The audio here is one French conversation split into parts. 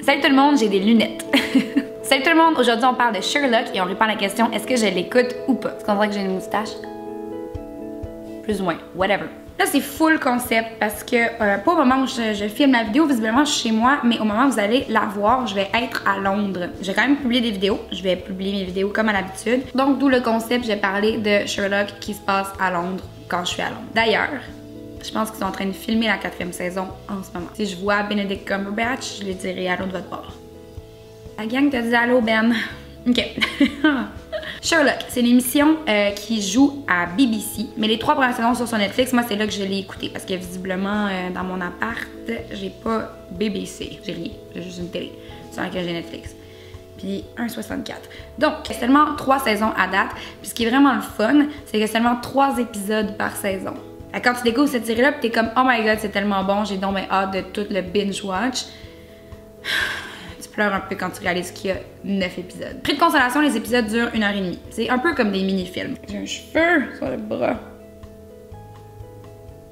Salut tout le monde, j'ai des lunettes. Salut tout le monde, aujourd'hui on parle de Sherlock et on répond à la question est-ce que je l'écoute ou pas? Est-ce qu'on dirait que j'ai une moustache? Plus ou moins, whatever. Là c'est full concept parce que pas au moment où je filme la vidéo, visiblement je suis chez moi, mais au moment où vous allez la voir, je vais être à Londres. Je vais quand même publier des vidéos, je vais publier mes vidéos comme à l'habitude. Donc d'où le concept, je vais parler de Sherlock qui se passe à Londres quand je suis à Londres. D'ailleurs, je pense qu'ils sont en train de filmer la 4e saison en ce moment. Si je vois Benedict Cumberbatch, je lui dirai allô de votre part. La gang te dit allô Ben. Ok. Sherlock, c'est une émission qui joue à BBC, mais les 3 premières saisons sont sur Netflix. Moi, c'est là que je l'ai écouté parce que visiblement, dans mon appart, j'ai pas BBC. J'ai rien. J'ai juste une télé sur laquelle j'ai Netflix. Puis 1,64. Donc, c'est seulement 3 saisons à date. Puis ce qui est vraiment le fun, c'est que seulement 3 épisodes par saison. Quand tu découvres cette série-là, t'es comme oh my god, c'est tellement bon, j'ai donc hâte de tout le binge-watch. Tu pleures un peu quand tu réalises qu'il y a 9 épisodes. Prix de consolation, les épisodes durent 1h30. C'est un peu comme des mini-films. J'ai un cheveu sur le bras.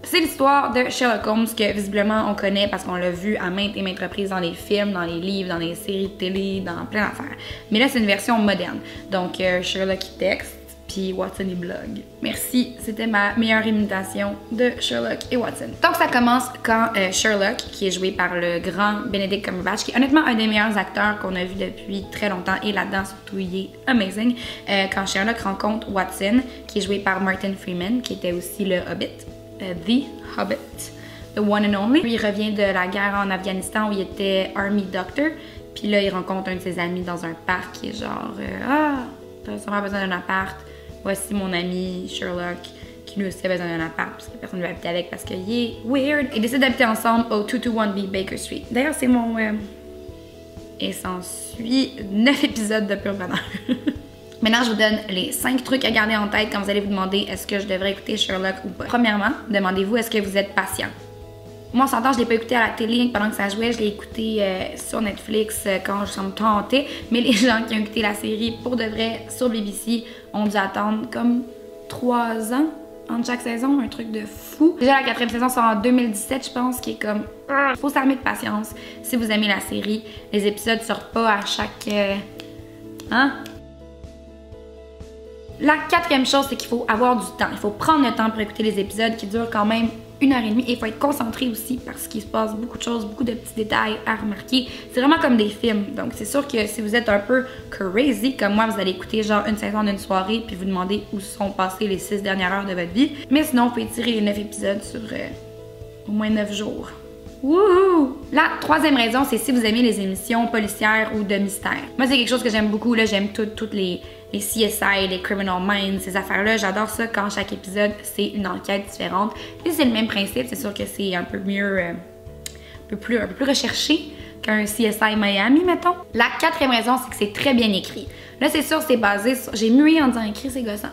C'est l'histoire de Sherlock Holmes que visiblement on connaît parce qu'on l'a vu à maintes et maintes reprises dans les films, dans les livres, dans les séries de télé, dans plein d'affaires. Mais là, c'est une version moderne. Donc, Sherlock qui texte. Puis Watson et blog. Merci, c'était ma meilleure imitation de Sherlock et Watson. Donc ça commence quand Sherlock, qui est joué par le grand Benedict Cumberbatch, qui est honnêtement un des meilleurs acteurs qu'on a vu depuis très longtemps, et là-dedans surtout il est amazing, quand Sherlock rencontre Watson, qui est joué par Martin Freeman, qui était aussi le Hobbit, The Hobbit, the one and only. Lui il revient de la guerre en Afghanistan où il était Army Doctor, puis là il rencontre un de ses amis dans un parc qui est genre t'as sûrement besoin d'un appart. Voici mon ami Sherlock qui lui aussi a besoin d'un appart parce que personne ne veut habiter avec parce qu'il est weird. Ils décident d'habiter ensemble au 221B Baker Street. D'ailleurs, c'est mon... Et s'ensuit 9 épisodes de pur bonheur. Maintenant, je vous donne les 5 trucs à garder en tête quand vous allez vous demander est-ce que je devrais écouter Sherlock ou pas. Premièrement, demandez-vous est-ce que vous êtes patient. Moi, on s'entend, je l'ai pas écouté à la télé pendant que ça jouait, je l'ai écouté sur Netflix quand je me tentais. Mais les gens qui ont écouté la série pour de vrai sur BBC ont dû attendre comme 3 ans entre chaque saison, un truc de fou. Déjà, la 4e saison sort en 2017, je pense, qui est comme... faut s'armer de patience si vous aimez la série. Les épisodes sortent pas à chaque... La 4e chose, c'est qu'il faut avoir du temps. Il faut prendre le temps pour écouter les épisodes qui durent quand même 1h30 et il faut être concentré aussi parce qu'il se passe beaucoup de choses, beaucoup de petits détails à remarquer. C'est vraiment comme des films. Donc c'est sûr que si vous êtes un peu crazy comme moi, vous allez écouter genre une saison d'une soirée puis vous demandez où sont passées les 6 dernières heures de votre vie. Mais sinon, vous pouvez tirer les 9 épisodes sur au moins 9 jours. Wouhou! La 3e raison, c'est si vous aimez les émissions policières ou de mystère. Moi, c'est quelque chose que j'aime beaucoup. J'aime toutes les CSI, les Criminal Minds, ces affaires-là. J'adore ça quand chaque épisode, c'est une enquête différente. Puis c'est le même principe. C'est sûr que c'est un peu mieux, un peu plus recherché qu'un CSI Miami, mettons. La 4e raison, c'est que c'est très bien écrit. Là, c'est sûr, c'est basé sur... J'ai mué en disant écrit, c'est gossant.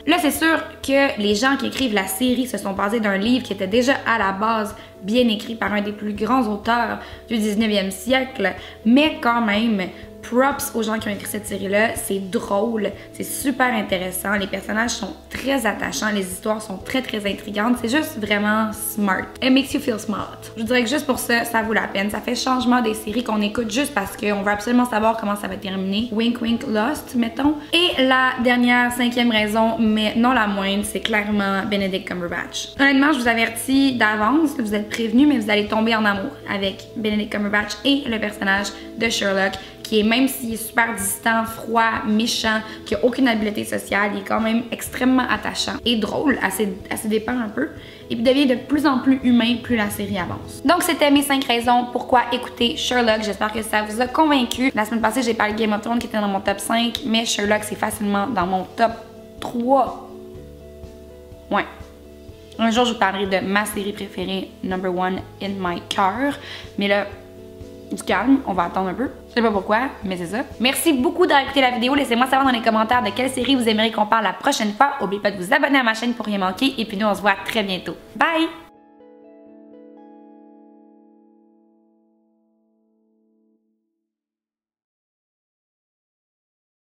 Là, c'est sûr que les gens qui écrivent la série se sont basés d'un livre qui était déjà à la base bien écrit par un des plus grands auteurs du 19e siècle, mais quand même, props aux gens qui ont écrit cette série-là, c'est drôle, c'est super intéressant, les personnages sont très attachants, les histoires sont très intrigantes, c'est juste vraiment smart. It makes you feel smart. Je dirais que juste pour ça, ça vaut la peine. Ça fait changement des séries qu'on écoute juste parce qu'on veut absolument savoir comment ça va terminer. Wink wink Lost, mettons. Et la dernière, 5e raison, mais non la moindre, c'est clairement Benedict Cumberbatch. Honnêtement, je vous avertis d'avance, vous êtes prévenus, mais vous allez tomber en amour avec Benedict Cumberbatch et le personnage de Sherlock, qui est, même s'il est super distant, froid, méchant, qui a aucune habileté sociale, il est quand même extrêmement attachant et drôle, à ses dépens un peu, et puis devient de plus en plus humain plus la série avance. Donc c'était mes 5 raisons pourquoi écouter Sherlock. J'espère que ça vous a convaincu. La semaine passée, j'ai parlé de Game of Thrones qui était dans mon top 5, mais Sherlock c'est facilement dans mon top 3. Ouais. Un jour, je vous parlerai de ma série préférée, number 1 in my cœur, mais là, du calme, on va attendre un peu. Je sais pas pourquoi, mais c'est ça. Merci beaucoup d'avoir écouté la vidéo. Laissez-moi savoir dans les commentaires de quelle série vous aimeriez qu'on parle la prochaine fois. N'oubliez pas de vous abonner à ma chaîne pour rien manquer. Et puis nous, on se voit très bientôt. Bye!